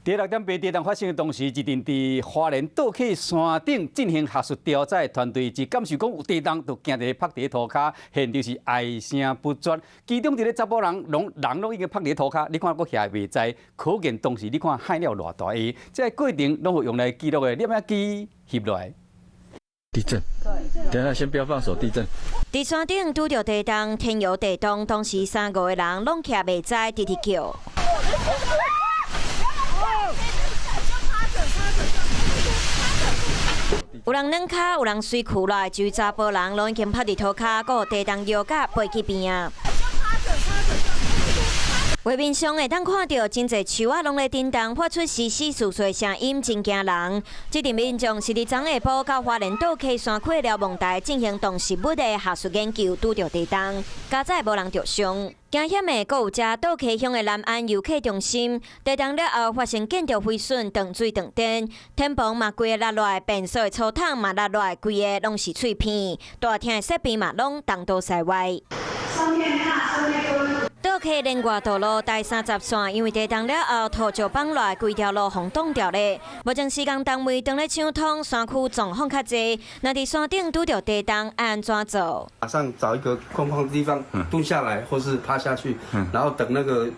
第6点，地震发生的同时，一定伫花莲倒溪山顶进行学术调查团队只感受讲有地动，就行伫趴伫涂骹，现场是哀声不绝。其中一个查甫人拢已经趴伫涂骹，你看佫遐未知，可见当时你看海了偌大个，这个过程拢会用来记录的摄影机翕落来。地震，等下先不要放手，地震。伫山顶拄着地动，天摇地动，当时3、5个人拢徛未知，直直叫。有人软脚，有人水库内，至于查甫人拢已经趴伫涂骹，阁有地动摇甲飞去边啊。画面上会当看到真侪树仔拢咧震动，发出稀稀疏疏的声音，真惊人。这阵民众是伫昨下晡到花莲倒溪山区瞭望台进行动实物的学术研究，拄着地动，加载无人着伤。惊险的阁有遮倒溪乡的南安游客中心，地动了后发生建筑毁损、断水断电，天棚嘛规个落落来，便所的草桶嘛落落来，规个拢是碎片，大厅的设备嘛拢东倒西歪。倒溪连外道路第30线，因为地动了后，土石崩落来，规条路封挡掉咧。目前施工单位正咧抢通，山区状况较侪，若伫山顶拄着地动，安怎做？马上找一个空旷的地方蹲下来，或是趴下去，然后等那个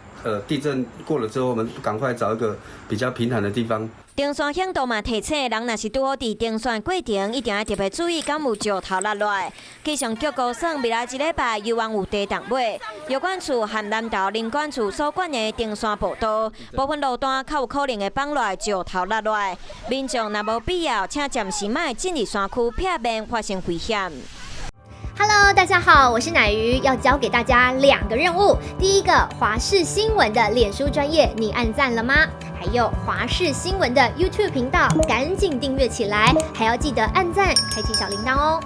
地震过了之后，我们赶快找一个比较平坦的地方。登山险道嘛提醒人，若是拄好伫登山过程，一定要特别注意，敢有石头落落来。气象局估算，未来一礼拜有望有地动尾。药管处和南投林管处所管的登山步道，部分路段较有可能会放落来石头落落来。民众若无必要，请暂时莫进入山区，避免发生危险。Hello， 大家好，我是乃瑜，要教给大家2个任务。第一个，华视新闻的脸书专页，你按赞了吗？还有华视新闻的 YouTube 频道，赶紧订阅起来，还要记得按赞，开启小铃铛哦。